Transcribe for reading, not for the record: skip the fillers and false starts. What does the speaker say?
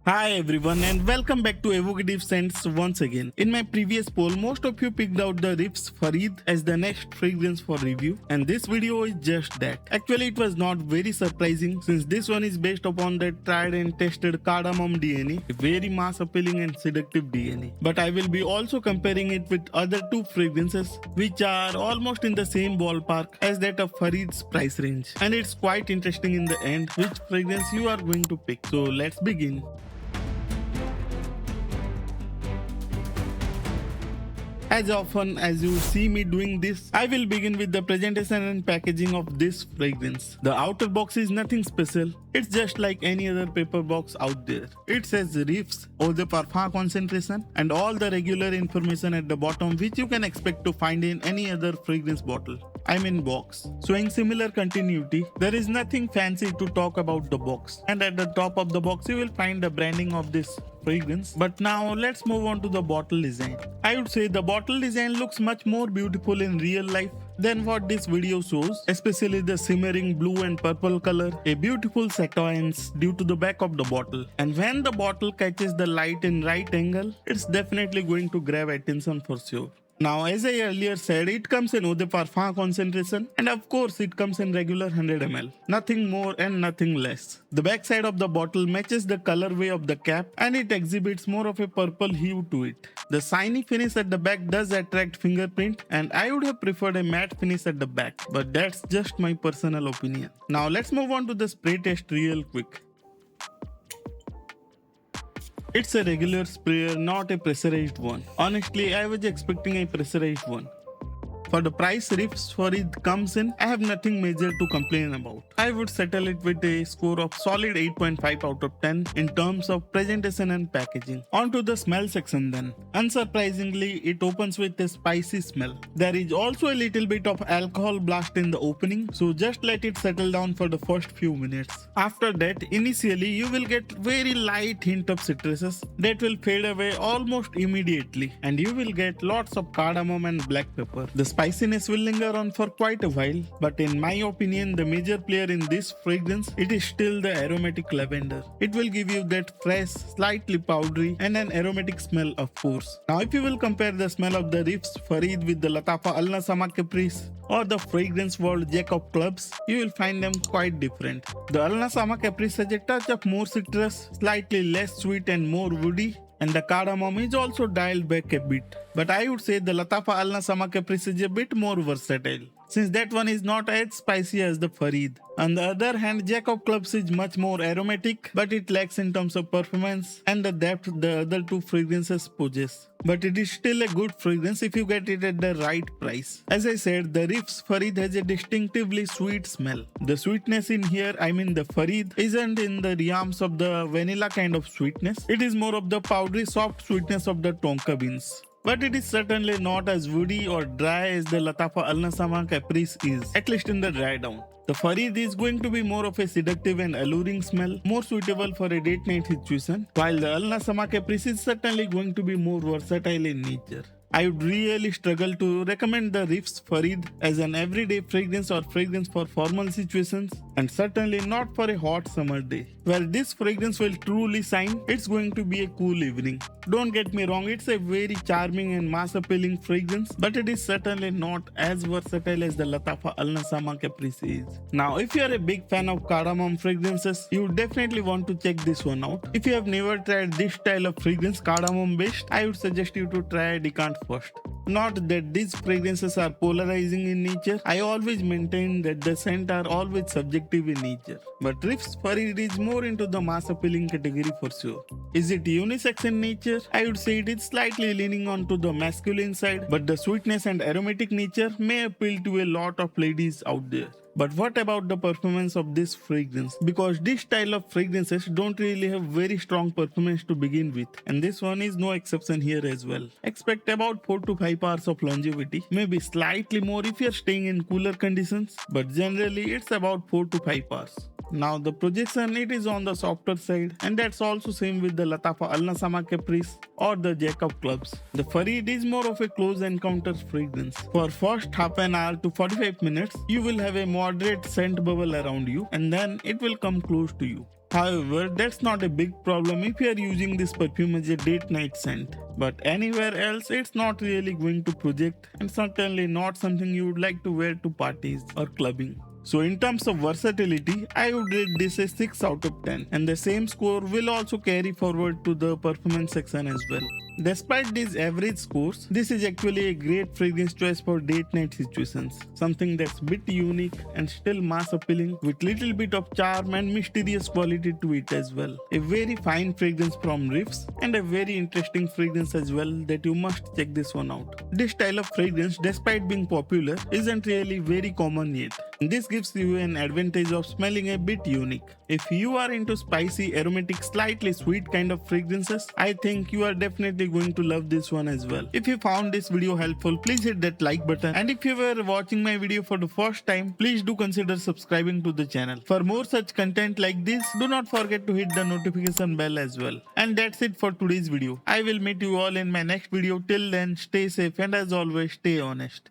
Hi everyone and welcome back to Evocative Scents once again. In my previous poll, most of you picked out the Riffs Farid as the next fragrance for review, and this video is just that. Actually, it was not very surprising since this one is based upon the tried and tested cardamom DNA, a very mass appealing and seductive DNA. But I will be also comparing it with other two fragrances which are almost in the same ballpark as that of Farid's price range. And it's quite interesting in the end which fragrance you are going to pick. So let's begin. As often as you see me doing this, I will begin with the presentation and packaging of this fragrance. The outer box is nothing special, it's just like any other paper box out there. It says Riffs, Eau de Parfum concentration and all the regular information at the bottom which you can expect to find in any other fragrance bottle. I mean box. Showing similar continuity, there is nothing fancy to talk about the box. And at the top of the box you will find the branding of this fragrance. But now let's move on to the bottle design. I would say the bottle design looks much more beautiful in real life than what this video shows, especially the shimmering blue and purple color, a beautiful sequence due to the back of the bottle. And when the bottle catches the light in right angle, it's definitely going to grab attention for sure. Now, as I earlier said, it comes in Eau de Parfum concentration and of course it comes in regular 100 ml. Nothing more and nothing less. The back side of the bottle matches the colorway of the cap and it exhibits more of a purple hue to it. The shiny finish at the back does attract fingerprint and I would have preferred a matte finish at the back, but that's just my personal opinion. Now let's move on to the spray test real quick. It's a regular sprayer, not a pressurized one. Honestly, I was expecting a pressurized one. For the price Riffs Farid comes in, I have nothing major to complain about. I would settle it with a score of solid 8.5 out of 10 in terms of presentation and packaging. On to the smell section then. Unsurprisingly, it opens with a spicy smell. There is also a little bit of alcohol blast in the opening, so just let it settle down for the first few minutes. After that, initially you will get very light hint of citruses that will fade away almost immediately, and you will get lots of cardamom and black pepper. The spiciness will linger on for quite a while, but in my opinion, the major player in this fragrance, it is still the aromatic lavender. It will give you that fresh, slightly powdery and an aromatic smell of course. Now if you will compare the smell of the Riffs Farid with the Lattafa Al-Nasama Caprice or the fragrance world Jack of Clubs, you will find them quite different. The Al-Nasama Caprice has a touch of more citrus, slightly less sweet and more woody, and the cardamom is also dialed back a bit. But I would say the Lattafa Al-Nasama Caprice is a bit more versatile, since that one is not as spicy as the Farid. On the other hand, Jack of Clubs is much more aromatic, but it lacks in terms of performance and the depth the other two fragrances possess. But it is still a good fragrance if you get it at the right price. As I said, the Riffs Farid has a distinctively sweet smell. The sweetness in here, I mean the Farid, isn't in the realms of the vanilla kind of sweetness. It is more of the powdery soft sweetness of the tonka beans. But it is certainly not as woody or dry as the Lattafa Al-Nasama Caprice is, at least in the dry down. The Farid is going to be more of a seductive and alluring smell, more suitable for a date night situation, while the Al-Nasama Caprice is certainly going to be more versatile in nature. I would really struggle to recommend the Riffs Farid as an everyday fragrance or fragrance for formal situations, and certainly not for a hot summer day. Where this fragrance will truly shine, it's going to be a cool evening. Don't get me wrong, it's a very charming and mass appealing fragrance, but it is certainly not as versatile as the Lattafa Al-Nasama Caprice is. Now, if you are a big fan of cardamom fragrances, you would definitely want to check this one out. If you have never tried this style of fragrance, cardamom based, I would suggest you to try Decant first. Not that these fragrances are polarizing in nature, I always maintain that the scent are always subjective in nature. But Riffs Farid is more into the mass appealing category for sure. Is it unisex in nature? I would say it is slightly leaning onto the masculine side, but the sweetness and aromatic nature may appeal to a lot of ladies out there. But what about the performance of this fragrance? Because this style of fragrances don't really have very strong performance to begin with, and this one is no exception here as well. Expect about 4 to 5 hours of longevity, maybe slightly more if you're staying in cooler conditions, but generally it's about 4 to 5 hours. Now the projection, it is on the softer side, and that's also same with the Lattafa Al-Nasama Caprice or the Jack of Clubs. The Farid is more of a close encounter fragrance. For first half an hour to 45 minutes, you will have a moderate scent bubble around you, and then it will come close to you. However, that's not a big problem if you are using this perfume as a date night scent. But anywhere else, it's not really going to project and certainly not something you would like to wear to parties or clubbing. So in terms of versatility, I would rate this a 6 out of 10, and the same score will also carry forward to the performance section as well. Despite these average scores, this is actually a great fragrance choice for date night situations. Something that's bit unique and still mass appealing with little bit of charm and mysterious quality to it as well. A very fine fragrance from Riffs and a very interesting fragrance as well that you must check this one out. This style of fragrance, despite being popular, isn't really very common yet. This gives you an advantage of smelling a bit unique. If you are into spicy, aromatic, slightly sweet kind of fragrances, I think you are definitely going to love this one as well. If you found this video helpful, please hit that like button, and if you were watching my video for the first time, please do consider subscribing to the channel. For more such content like this, do not forget to hit the notification bell as well. And that's it for today's video. I will meet you all in my next video. Till then, stay safe and as always, stay honest.